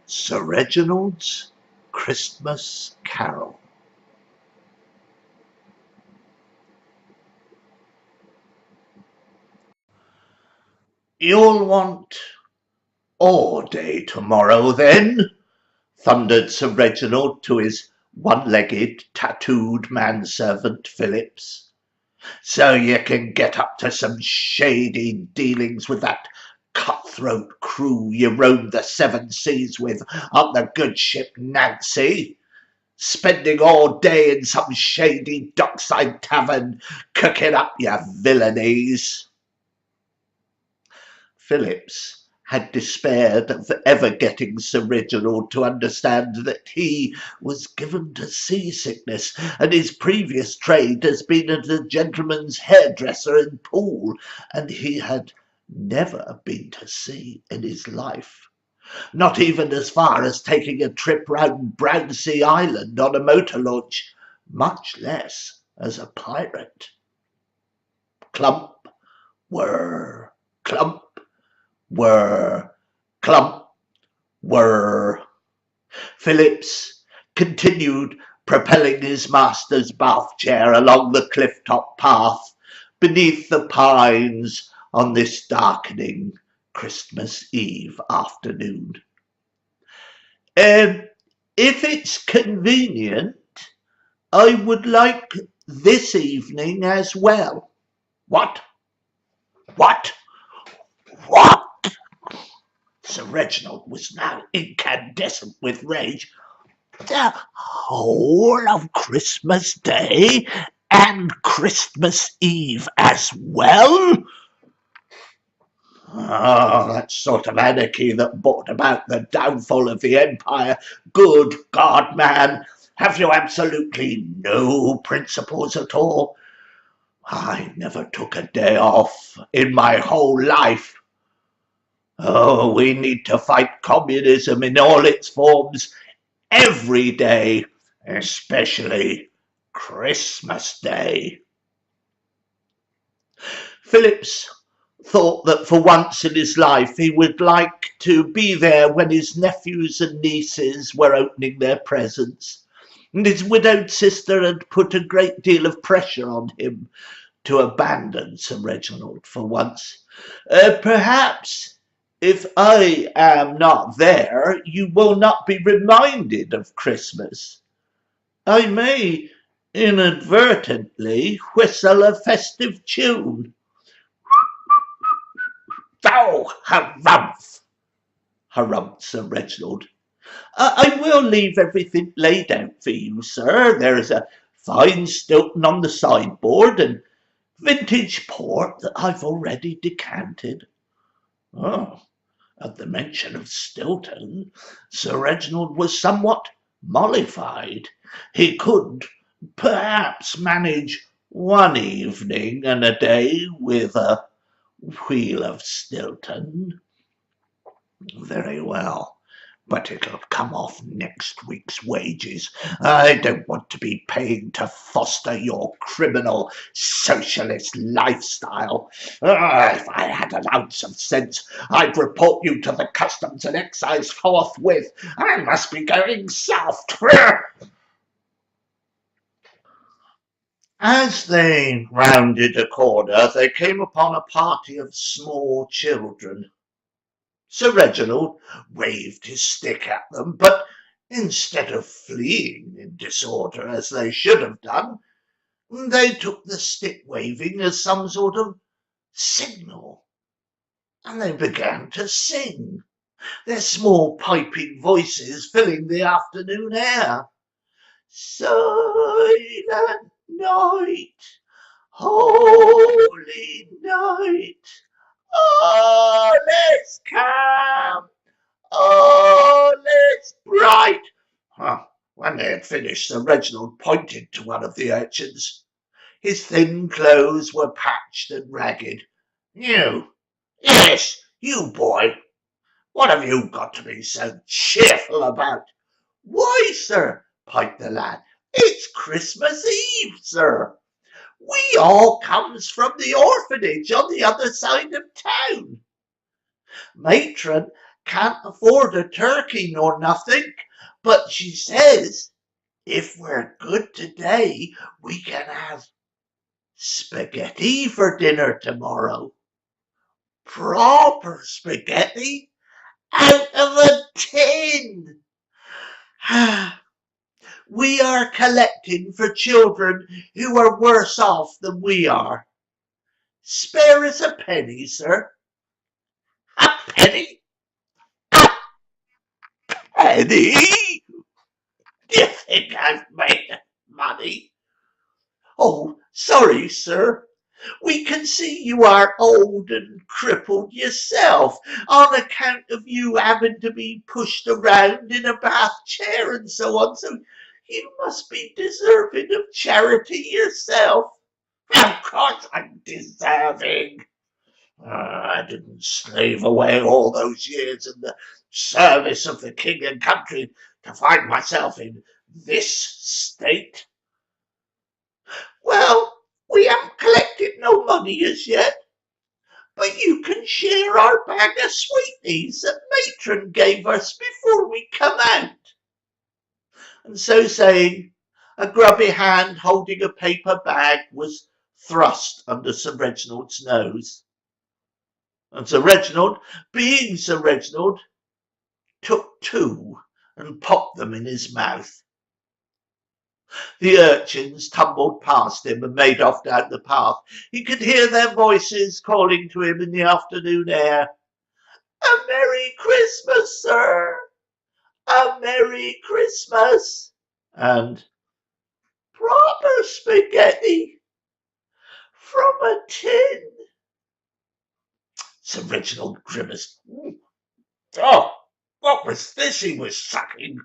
Sir Reginald's Christmas Carol. "You'll want all day tomorrow, then," thundered Sir Reginald to his one-legged, tattooed manservant Phillips, "so you can get up to some shady dealings with that cutthroat crew you roamed the seven seas with on the good ship Nancy, spending all day in some shady dockside tavern cooking up your villainies." Phillips had despaired of ever getting Sir Reginald to understand that he was given to seasickness, and his previous trade has been as a gentleman's hairdresser in Poole, and he had never been to sea in his life, not even as far as taking a trip round Brownsea Island on a motor launch, much less as a pirate. Clump, whirr, clump, whirr, clump, whirr. Phillips continued propelling his master's bath chair along the cliff-top path beneath the pines on this darkening Christmas Eve afternoon. If it's convenient, I would like this evening as well." "What? What? What?" Sir Reginald was now incandescent with rage. "The whole of Christmas Day and Christmas Eve as well? Oh, that sort of anarchy that brought about the downfall of the Empire. Good God, man, have you absolutely no principles at all? I never took a day off in my whole life. Oh, we need to fight communism in all its forms every day, especially Christmas Day." Phillips thought that for once in his life he would like to be there when his nephews and nieces were opening their presents, and his widowed sister had put a great deal of pressure on him to abandon Sir Reginald for once. "Perhaps if I am not there, you will not be reminded of Christmas. I may inadvertently whistle a festive tune." "Oh, harumph!" harumphed Sir Reginald. I will leave everything laid out for you, sir. There is a fine Stilton on the sideboard, and vintage port that I've already decanted." Oh, at the mention of Stilton, Sir Reginald was somewhat mollified. He could perhaps manage one evening and a day with a wheel of Stilton. Very well, but it'll come off next week's wages. I don't want to be paying to foster your criminal socialist lifestyle. If I had an ounce of sense, I'd report you to the Customs and Excise forthwith. I must be going south." As they rounded a corner, they came upon a party of small children. Sir Reginald waved his stick at them, but instead of fleeing in disorder as they should have done, they took the stick waving as some sort of signal, and they began to sing, their small piping voices filling the afternoon air. "Silent night, holy night, all is calm, all is bright." When they had finished, Sir Reginald pointed to one of the urchins. His thin clothes were patched and ragged. Yes, you boy, what have you got to be so cheerful about?" "Why, sir," piped the lad, "it's Christmas Eve, sir." We all comes from the orphanage on the other side of town. Matron can't afford a turkey nor nothing, but she says if we're good today, we can have spaghetti for dinner tomorrow. Proper spaghetti out of a tin. We are collecting for children who are worse off than we are. Spare us a penny, sir. A penny? A penny? Do you think I've made money? Oh, sorry, sir. We can see you are old and crippled yourself on account of you having to be pushed around in a bath chair and so on, so you must be deserving of charity yourself. Of course I'm deserving. I didn't slave away all those years in the service of the king and country to find myself in this state. Well, we haven't collected no money as yet, but you can share our bag of sweeties that Matron gave us before we come out. And so saying, a grubby hand holding a paper bag was thrust under Sir Reginald's nose. And Sir Reginald, being Sir Reginald, took two and popped them in his mouth. The urchins tumbled past him and made off down the path. He could hear their voices calling to him in the afternoon air. A Merry Christmas, sir! A Merry Christmas! And proper spaghetti from a tin. Sir Reginald grimaced. Oh, what was this he was sucking?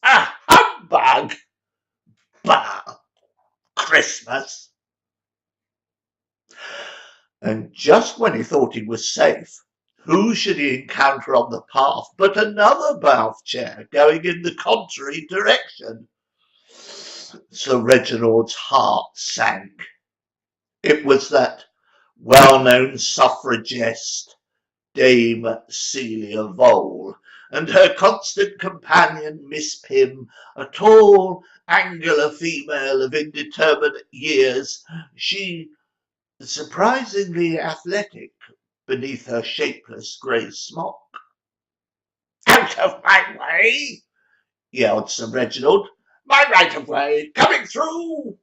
A humbug! Bah! Christmas! And just when he thought he was safe, who should he encounter on the path but another bath chair going in the contrary direction? Sir Reginald's heart sank. It was that well-known suffragist, Dame Celia Vole, and her constant companion, Miss Pym, a tall, angular female of indeterminate years, she surprisingly athletic beneath her shapeless grey smock. Out of my way! Yelled Sir Reginald. My right of way, coming through!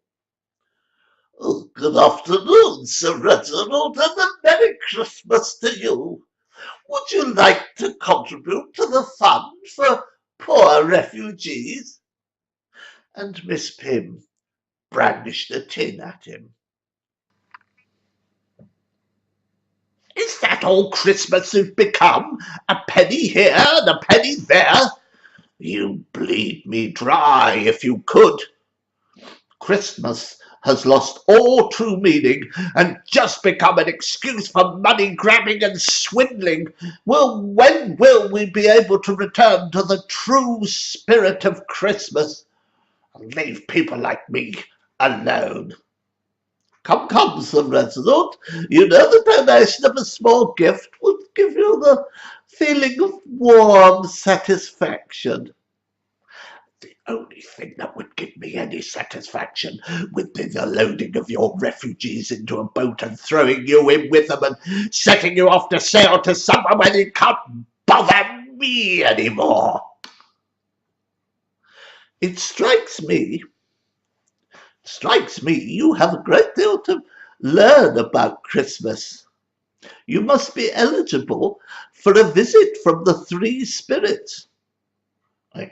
Oh, good afternoon, Sir Reginald, and a Merry Christmas to you. Would you like to contribute to the fund for poor refugees? And Miss Pym brandished a tin at him. Is that all Christmas has become? A penny here and a penny there? You bleed me dry if you could. Christmas has lost all true meaning and just become an excuse for money grabbing and swindling. Well, when will we be able to return to the true spirit of Christmas and leave people like me alone? Come, come, Sir Reginald, you know the donation of a small gift would give you the feeling of warm satisfaction. The only thing that would give me any satisfaction would be the loading of your refugees into a boat and throwing you in with them and setting you off to sail to somewhere where you can't bother me anymore. It strikes me you have a great deal to learn about Christmas. You must be eligible for a visit from the three spirits.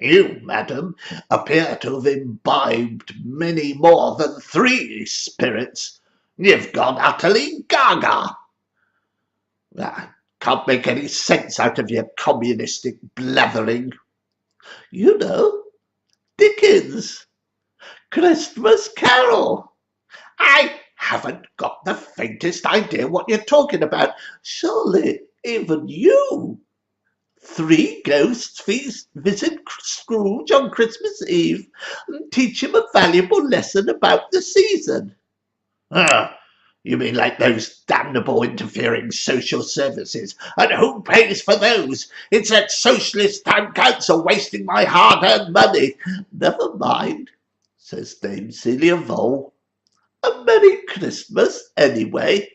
You, madam, appear to have imbibed many more than three spirits. You've gone utterly gaga. I can't make any sense out of your communistic blathering. You know, Dickens, Christmas Carol. I haven't got the faintest idea what you're talking about. Surely even you 3 ghosts visit Scrooge on Christmas Eve and teach him a valuable lesson about the season. Ah, you mean like those damnable interfering social services? And who pays for those? It's that socialist town council wasting my hard-earned money. Never mind, says Dame Celia Vole. A Merry Christmas, anyway.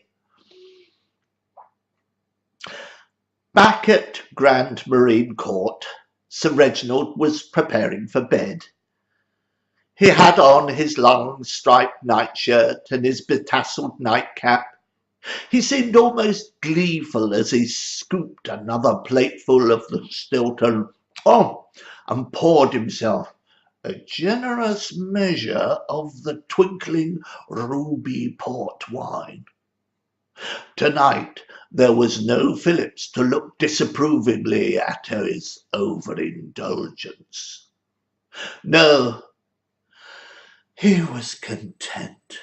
Back at Grand Marine Court, Sir Reginald was preparing for bed. He had on his long striped nightshirt and his betasselled nightcap. He seemed almost gleeful as he scooped another plateful of the Stilton and poured himself a generous measure of the twinkling ruby port wine. Tonight there was no Phillips to look disapprovingly at his overindulgence. No, he was content.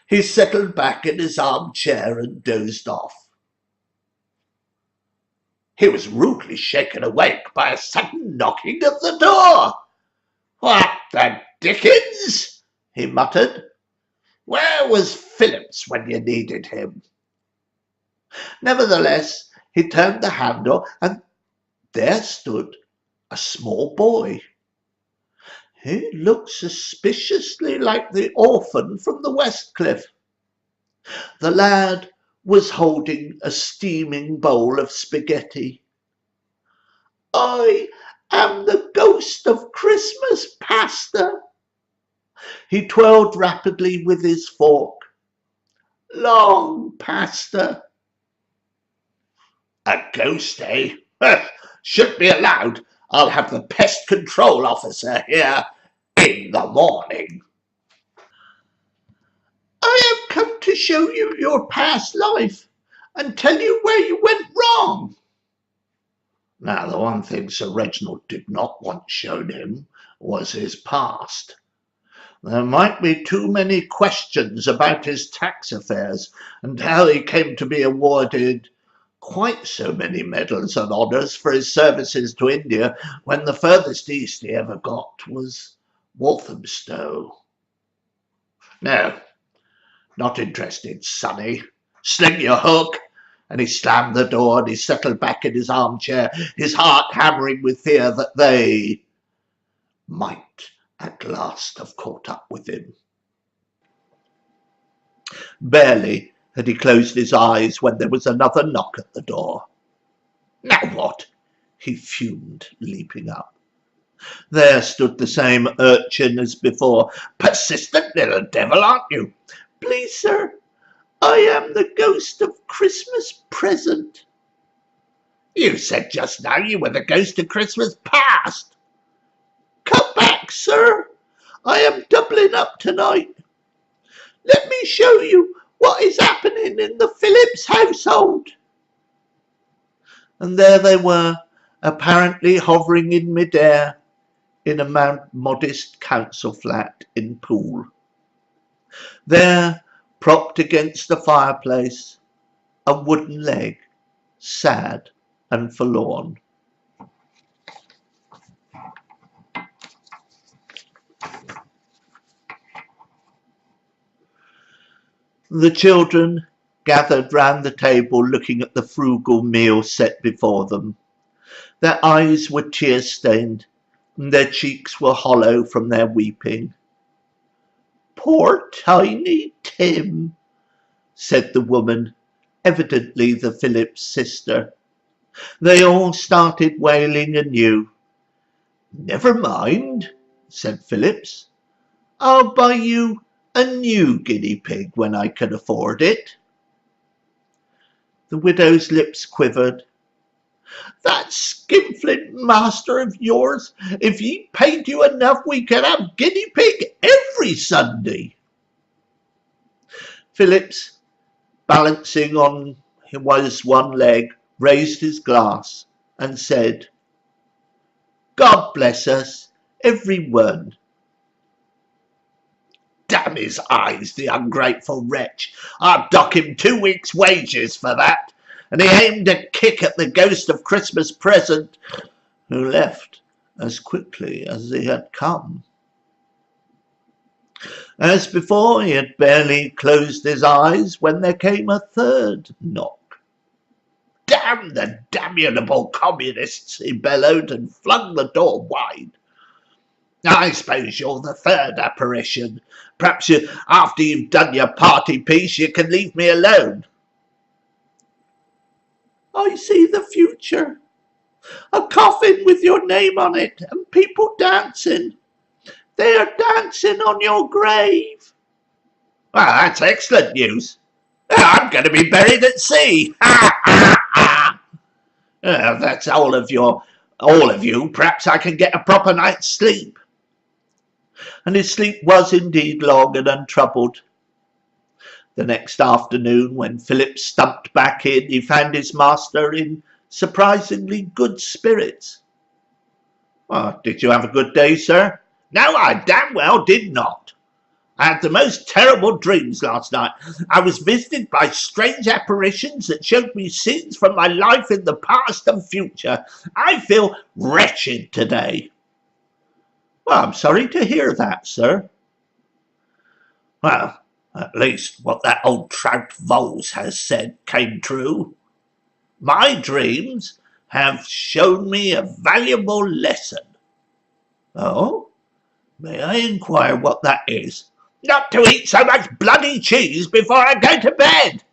He settled back in his armchair and dozed off. He was rudely shaken awake by a sudden knocking at the door. "What the dickens?" he muttered. "Where was Phillips when you needed him?" Nevertheless, he turned the handle, and there stood a small boy. He looked suspiciously like the orphan from the West Cliff. The lad was holding a steaming bowl of spaghetti. "I am the ghost of Christmas pasta." He twirled rapidly with his fork. "Long pasta." "A ghost, eh? Should be allowed. I'll have the pest control officer here in the morning." "I have come to show you your past life and tell you where you went wrong." Now, the one thing Sir Reginald did not want shown him was his past. There might be too many questions about his tax affairs and how he came to be awarded quite so many medals and honours for his services to India when the furthest east he ever got was Walthamstow. No, not interested, sonny. Sling your hook. And he slammed the door and he settled back in his armchair, his heart hammering with fear that they might at last have caught up with him. Barely had he closed his eyes when there was another knock at the door. "Now what?" he fumed, leaping up. There stood the same urchin as before. "Persistent little devil, aren't you?" "Please, sir, I am the ghost of Christmas present." "You said just now you were the ghost of Christmas past." "Come back, sir. I am doubling up tonight. Let me show you what is happening in the Phillips household." And there they were, apparently hovering in midair in a modest council flat in Poole. There, propped against the fireplace, a wooden leg, sad and forlorn. The children gathered round the table looking at the frugal meal set before them. Their eyes were tear-stained and their cheeks were hollow from their weeping. "Poor Tiny Tim," said the woman, evidently the Phillips sister. They all started wailing anew. "Never mind," said Phillips. "I'll buy you a new guinea pig when I can afford it." The widow's lips quivered. "That skinflint master of yours, if he paid you enough we could have guinea pig every Sunday." Phillips, balancing on his one leg, raised his glass and said, "God bless us, every one." "Damn his eyes, the ungrateful wretch. I'll dock him 2 weeks' wages for that. and he aimed a kick at the ghost of Christmas present, who left as quickly as he had come. As before, he had barely closed his eyes when there came a third knock. "Damn the damnable communists!" he bellowed, and flung the door wide. "I suppose you're the third apparition. Perhaps after you've done your party piece you can leave me alone." "I see the future. A coffin with your name on it and people dancing. They are dancing on your grave." "Well, that's excellent news. I'm going to be buried at sea. Ha ha ha! That's all of you. Perhaps I can get a proper night's sleep." And his sleep was indeed long and untroubled. The next afternoon, when Philip stumped back in, he found his master in surprisingly good spirits. "Well, did you have a good day, sir?" "No, I damn well did not. I had the most terrible dreams last night. I was visited by strange apparitions that showed me scenes from my life in the past and future. I feel wretched today." "Well, I'm sorry to hear that, sir." "Well, at least what that old trout Voles has said came true. My dreams have shown me a valuable lesson." "Oh? May I inquire what that is?" "Not to eat so much bloody cheese before I go to bed."